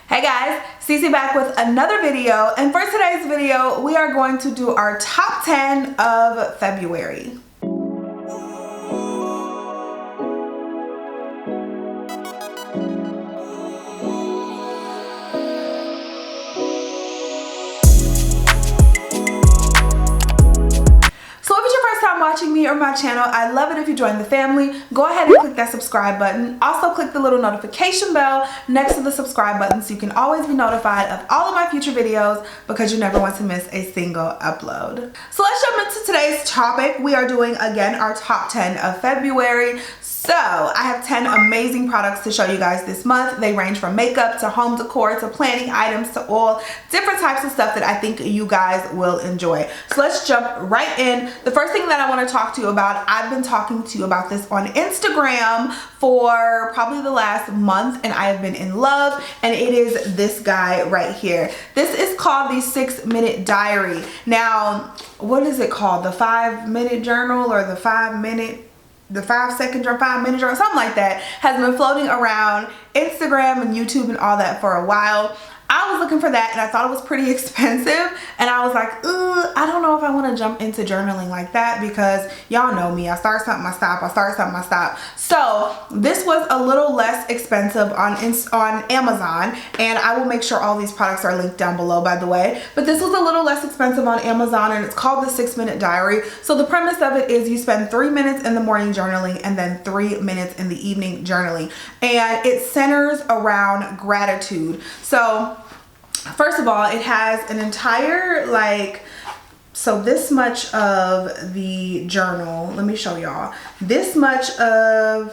Hey guys, Cece back with another video, and for today's video we are going to do our top 10 of February. Watching me or my channel, I love it if you join the family. Go ahead and click that subscribe button. Also click the little notification bell next to the subscribe button so you can always be notified of all of my future videos, because you never want to miss a single upload. So let's jump into today's topic. We are doing again our top 10 of February. So I have 10 amazing products to show you guys this month. They range from makeup to home decor to planning items to all different types of stuff that I think you guys will enjoy. So let's jump right in. The first thing that I want to talk to you about, I've been talking to you about this on Instagram for probably the last month, and I have been in love, and it is this guy right here. This is called the 6-minute diary. Now, what is it called? The 5-minute journal, or the 5-minute, the 5-second or 5-minute journal, something like that, has been floating around Instagram and YouTube and all that for a while. I was looking for that and I thought it was pretty expensive, and I was like, I don't know if I want to jump into journaling like that, because y'all know me, I start something, I stop, I start something, I stop. So this was a little less expensive on Amazon, and I will make sure all these products are linked down below, by the way, but this was a little less expensive on Amazon, and it's called the 6-minute diary. So the premise of it is you spend 3 minutes in the morning journaling and then 3 minutes in the evening journaling, and it centers around gratitude. So first of all, it has an entire, so this much of the journal, let me show y'all. This much of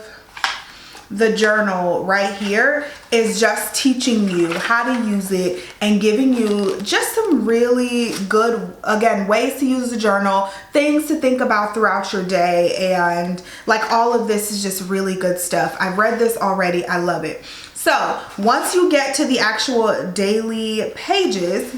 the journal right here is just teaching you how to use it and giving you just some really good, again, ways to use the journal, things to think about throughout your day, and like all of this is just really good stuff. I've read this already, I love it. So once you get to the actual daily pages,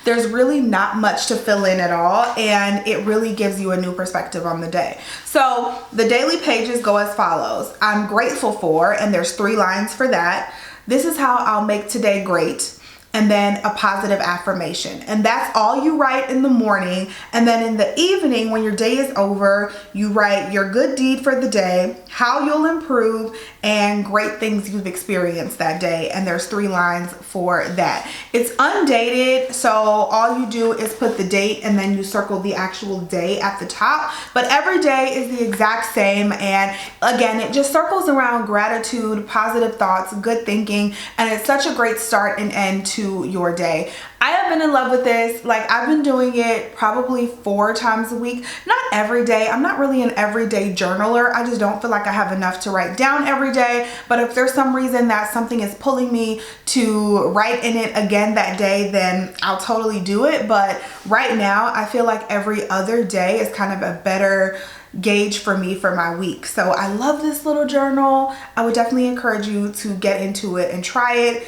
there's really not much to fill in at all, and it really gives you a new perspective on the day. So the daily pages go as follows. I'm grateful for, and there's 3 lines for that. This is how I'll make today great. And then a positive affirmation, and that's all you write in the morning. And then in the evening, when your day is over, you write your good deed for the day, how you'll improve, and great things you've experienced that day. And there's 3 lines for that. It's undated, so all you do is put the date and then you circle the actual day at the top, but every day is the exact same. And again, it just circles around gratitude, positive thoughts, good thinking, and it's such a great start and end to your day. I have been in love with this. Like, I've been doing it probably 4 times a week, not every day. I'm not really an everyday journaler. I just don't feel like I have enough to write down every day. But if there's some reason that something is pulling me to write in it again that day, then I'll totally do it. But right now, I feel like every other day is kind of a better gauge for me for my week. So I love this little journal. I would definitely encourage you to get into it and try it.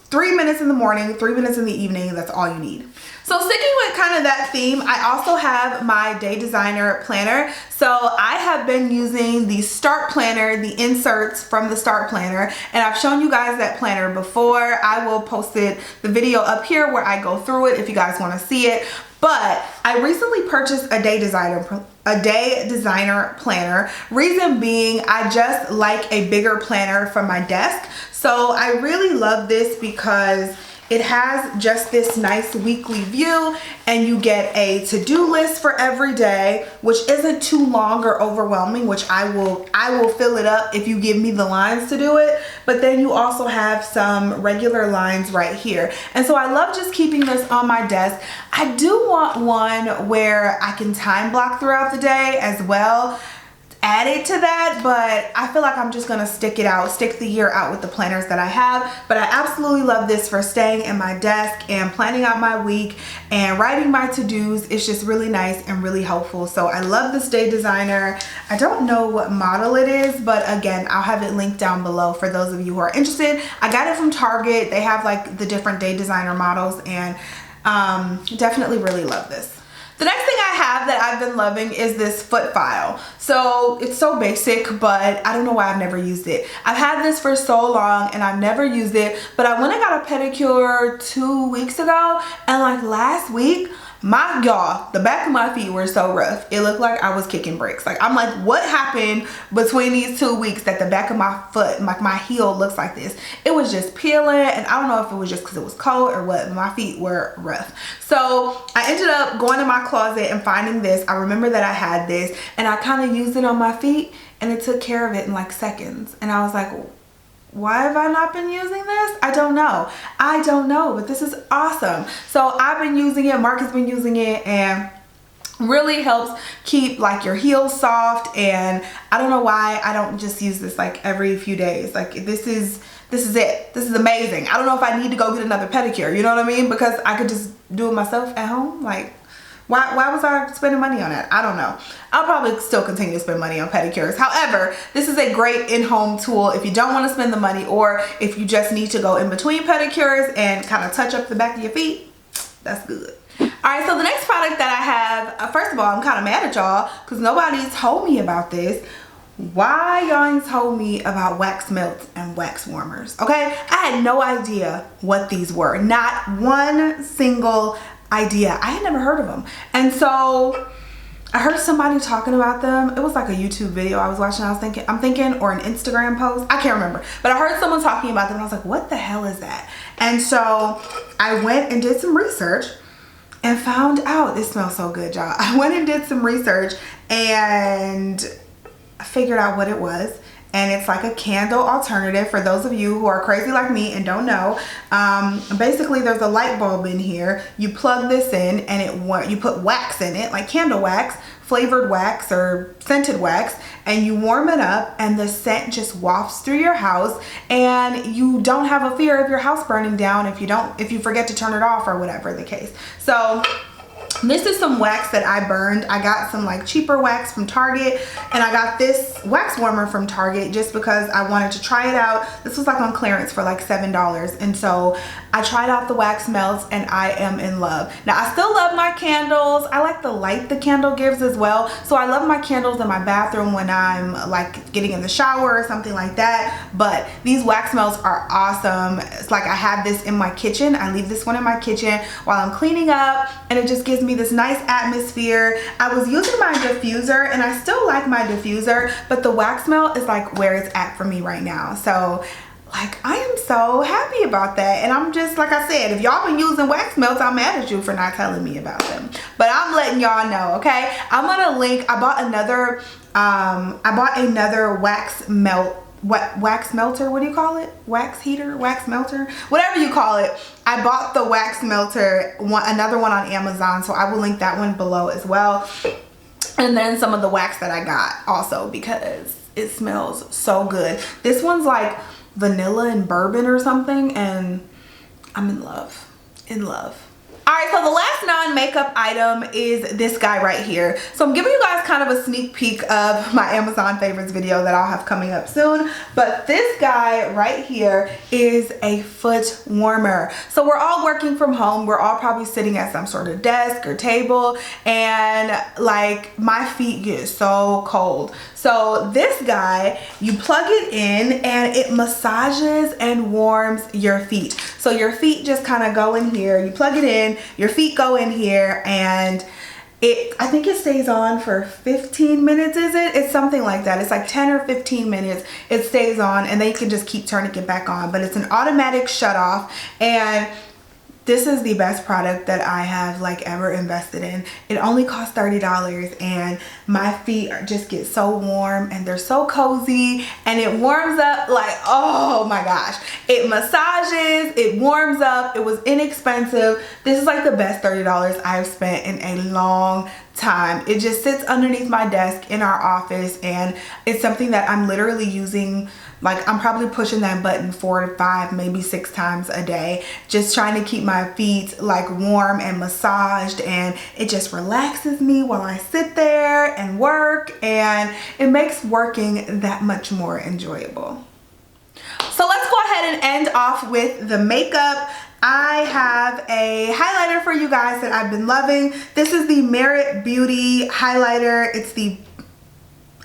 3 minutes in the morning, 3 minutes in the evening, that's all you need. So sticking with kind of that theme, I also have my Day Designer planner. So I have been using the Start Planner, the inserts from the Start Planner, and I've shown you guys that planner before. I will post the video up here where I go through it if you guys want to see it. But I recently purchased a Day Designer planner. Reason being, I just like a bigger planner for my desk. So I really love this because it has just this nice weekly view, and you get a to-do list for every day, which isn't too long or overwhelming, which I will fill it up if you give me the lines to do it. But then you also have some regular lines right here. And so I love just keeping this on my desk. I do want one where I can time block throughout the day as well, added to that, but I feel like I'm just gonna stick the year out with the planners that I have. But I absolutely love this for staying in my desk and planning out my week and writing my to-dos. It's just really nice and really helpful. So I love this Day Designer. I don't know what model it is, but again, I'll have it linked down below for those of you who are interested. I got it from Target. They have like the different Day Designer models, and definitely really love this. The next thing I have that I've been loving is this foot file. So it's so basic, but I don't know why I've never used it. I've had this for so long and I've never used it, but I went and got a pedicure 2 weeks ago, and like last week, the back of my feet were so rough. It looked like I was kicking bricks. Like, I'm like, what happened between these 2 weeks that the back of my foot, like my heel, looks like this? It was just peeling, and I don't know if it was just because it was cold or what, but my feet were rough. So I ended up going in my closet and finding this. I remember that I had this, and I kind of used it on my feet, and it took care of it in like seconds. And I was like, why have I not been using this? I don't know, but this is awesome. So I've been using it, Mark has been using it, and really helps keep like your heels soft. And I don't know why I don't just use this like every few days. Like, this is it. This is amazing. I don't know if I need to go get another pedicure, you know what I mean? Because I could just do it myself at home. Like, why was I spending money on that? I don't know. I'll probably still continue to spend money on pedicures. However, this is a great in-home tool if you don't want to spend the money, or if you just need to go in between pedicures and kind of touch up the back of your feet. That's good. Alright, so the next product that I have, first of all, I'm kind of mad at y'all because nobody told me about this. Why y'all ain't told me about wax melts and wax warmers? Okay, I had no idea what these were. Not one single idea. I had never heard of them. And so I heard somebody talking about them. It was like a YouTube video I was watching. I'm thinking, or an Instagram post. I can't remember. But I heard someone talking about them and I was like, what the hell is that? And so I went and did some research and found out, it smells so good, y'all. I went and did some research and I figured out what it was. And it's like a candle alternative for those of you who are crazy like me and don't know. Basically, there's a light bulb in here. You plug this in and you put wax in it, like candle wax, flavored wax or scented wax, and you warm it up and the scent just wafts through your house, and you don't have a fear of your house burning down if you forget to turn it off or whatever the case. So this is some wax that I burned. I got some like cheaper wax from Target, and I got this wax warmer from Target just because I wanted to try it out. This was like on clearance for like $7, and so I tried out the wax melts and I am in love. Now, I still love my candles. I like the light the candle gives as well. So I love my candles in my bathroom when I'm like getting in the shower or something like that. But these wax melts are awesome. It's like I have this in my kitchen. I leave this one in my kitchen while I'm cleaning up, and it just gives me this nice atmosphere. I was using my diffuser and I still like my diffuser, but the wax melt is like where it's at for me right now. So like, I am so happy about that. And I'm just, like I said, if y'all been using wax melts, I'm mad at you for not telling me about them. But I'm letting y'all know, okay? I'm gonna link, I bought another wax melter, what do you call it? Wax heater, wax melter, whatever you call it. I bought the wax melter, another one on Amazon, so I will link that one below as well. And then some of the wax that I got also, because it smells so good. This one's like vanilla and bourbon or something, and I'm in love. Alright, so the last non-makeup item is this guy right here. So I'm giving you guys kind of a sneak peek of my Amazon favorites video that I'll have coming up soon. But this guy right here is a foot warmer. So we're all working from home. We're all probably sitting at some sort of desk or table, and like my feet get so cold. So this guy, you plug it in and it massages and warms your feet. So your feet just kind of go in here, you plug it in, your feet go in here, and I think it stays on for 15 minutes, is it? It's something like that. It's like 10 or 15 minutes it stays on, and then you can just keep turning it back on. But it's an automatic shut off, and this is the best product that I have like ever invested in. It only cost $30, and my feet just get so warm and they're so cozy, and it warms up like, oh my gosh. It massages, it warms up, it was inexpensive. This is like the best $30 I've spent in a long time. It just sits underneath my desk in our office, and it's something that I'm literally using. Like, I'm probably pushing that button 4 to 5, maybe 6 times a day, just trying to keep my feet like warm and massaged, and it just relaxes me while I sit there and work, and it makes working that much more enjoyable. So let's go ahead and end off with the makeup. I have a highlighter for you guys that I've been loving. This is the Merit Beauty highlighter. It's the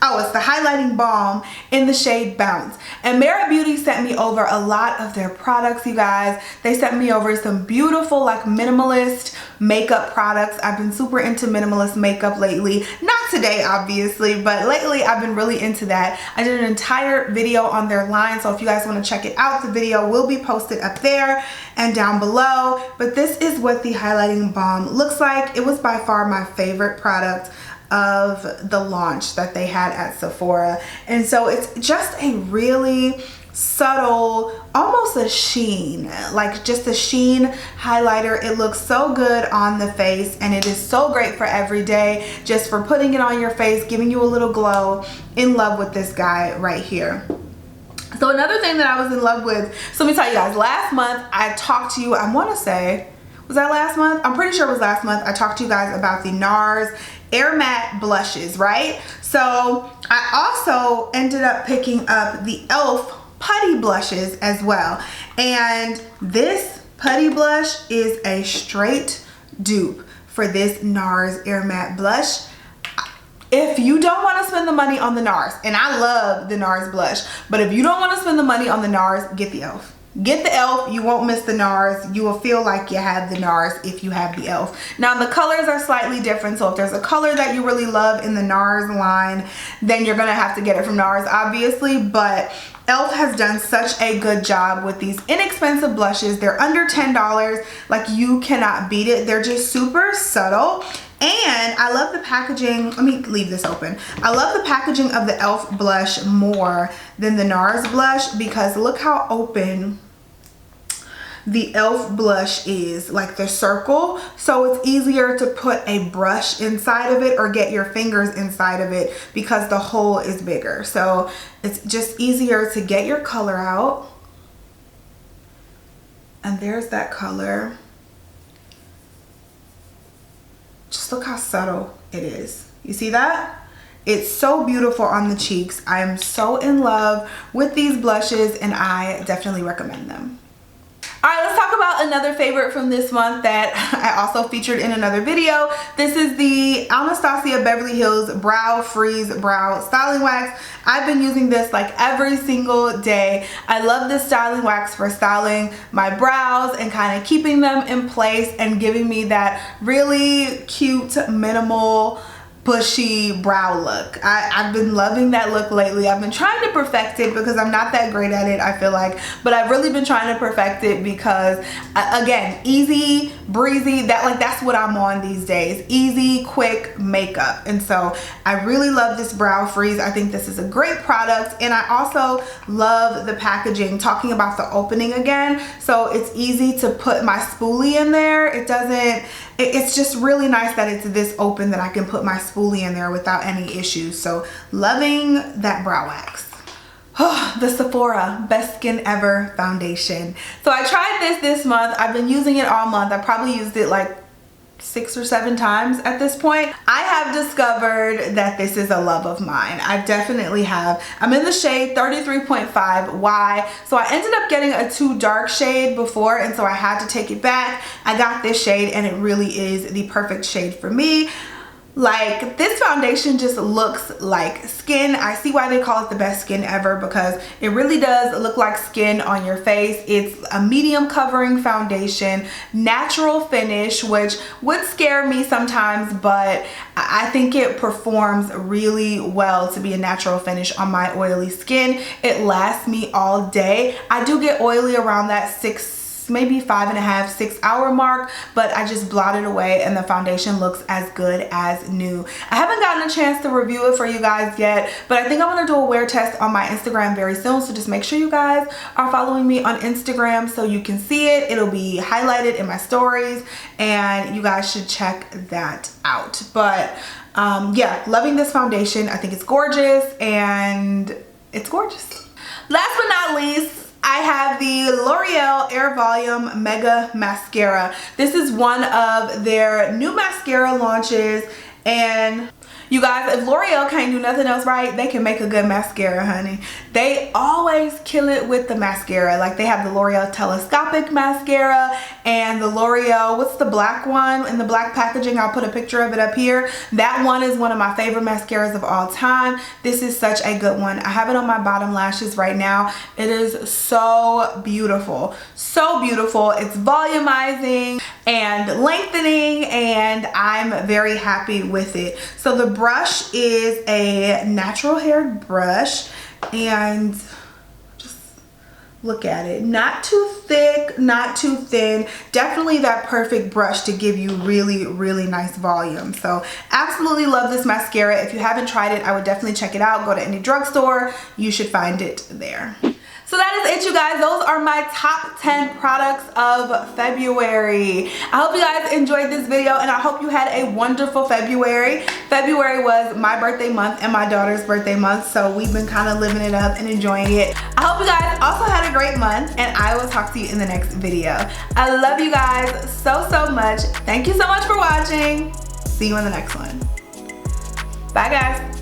highlighting balm in the shade Bounce. And Merit Beauty sent me over a lot of their products, you guys. They sent me over some beautiful, like, minimalist makeup products. I've been super into minimalist makeup lately. Not today, obviously, but lately I've been really into that. I did an entire video on their line, so if you guys want to check it out, the video will be posted up there and down below. But this is what the highlighting balm looks like. It was by far my favorite product of the launch that they had at Sephora. And so it's just a really subtle, almost a sheen, like just a sheen highlighter. It looks so good on the face, and it is so great for every day, just for putting it on your face, giving you a little glow. In love with this guy right here. So another thing that I was in love with, so let me tell you guys, last month I talked to you, I want to say, was that last month? I'm pretty sure it was last month. I talked to you guys about the NARS Air Matte blushes, right? So I also ended up picking up the e.l.f. putty blushes as well. And this putty blush is a straight dupe for this NARS Air Matte blush. If you don't want to spend the money on the NARS, and I love the NARS blush, but if you don't want to spend the money on the NARS, get the e.l.f. Get the e.l.f. You won't miss the NARS. You will feel like you have the NARS if you have the e.l.f. Now the colors are slightly different, so if there's a color that you really love in the NARS line, then you're gonna have to get it from NARS, obviously. But e.l.f. has done such a good job with these inexpensive blushes. They're under $10. Like, you cannot beat it. They're just super subtle. And I love the packaging. Let me leave this open. I love the packaging of the e.l.f. blush more than the NARS blush, because look how open the e.l.f. blush is, like the circle. So it's easier to put a brush inside of it or get your fingers inside of it because the hole is bigger. So it's just easier to get your color out. And there's that color. Just look how subtle it is. You see that? It's so beautiful on the cheeks. I am so in love with these blushes, and I definitely recommend them. All right, let's talk about another favorite from this month that I also featured in another video. This is the Anastasia Beverly Hills Brow Freeze Brow Styling Wax. I've been using this like every single day. I love this styling wax for styling my brows and kind of keeping them in place and giving me that really cute, minimal, bushy brow look. I've been loving that look lately. I've been trying to perfect it because I'm not that great at it, I feel like, but I've really been trying to perfect it because again, easy breezy, that's what I'm on these days. Easy, quick makeup. And so I really love this brow freeze. I think this is a great product, and I also love the packaging. Talking about the opening again, so it's easy to put my spoolie in there. It's just really nice that it's this open that I can put my spoolie in there without any issues. So loving that brow wax. Oh, the Sephora Best Skin Ever foundation. So I tried this month. I've been using it all month. I probably used it like 6 or 7 times at this point. I have discovered that this is a love of mine. I definitely have. I'm in the shade 33.5 Y. So I ended up getting a too dark shade before, and so I had to take it back. I got this shade, and it really is the perfect shade for me. Like, this foundation just looks like skin. I see why they call it the best skin ever, because it really does look like skin on your face. It's a medium covering foundation, natural finish, which would scare me sometimes, but I think it performs really well to be a natural finish on my oily skin. It lasts me all day. I do get oily around that maybe 5.5, 6 hour mark, but I just blot it away and the foundation looks as good as new. I haven't gotten a chance to review it for you guys yet, but I think I'm gonna do a wear test on my Instagram very soon, so just make sure you guys are following me on Instagram so you can see it. It'll be highlighted in my stories, and you guys should check that out. But yeah, loving this foundation. I think it's gorgeous, and it's gorgeous. Last but not least, I have the L'Oreal Air Volume Mega Mascara. This is one of their new mascara launches, and You guys, if L'Oreal can't do nothing else right, they can make a good mascara, honey. They always kill it with the mascara. Like they have the L'Oreal Telescopic Mascara and the L'Oreal, what's the black one in the black packaging? I'll put a picture of it up here. That one is one of my favorite mascaras of all time. This is such a good one. I have it on my bottom lashes right now. It is so beautiful. So beautiful. It's volumizing and lengthening, and I'm very happy with it. So the brush is a natural hair brush, and just look at it. Not too thick, not too thin. Definitely that perfect brush to give you really, really nice volume. So absolutely love this mascara. If you haven't tried it, I would definitely check it out. Go to any drugstore, you should find it there. So that is it, you guys. Those are my top 10 products of February. I hope you guys enjoyed this video, and I hope you had a wonderful February. February was my birthday month and my daughter's birthday month, so we've been kind of living it up and enjoying it. I hope you guys also had a great month, and I will talk to you in the next video. I love you guys so, so much. Thank you so much for watching. See you in the next one. Bye, guys.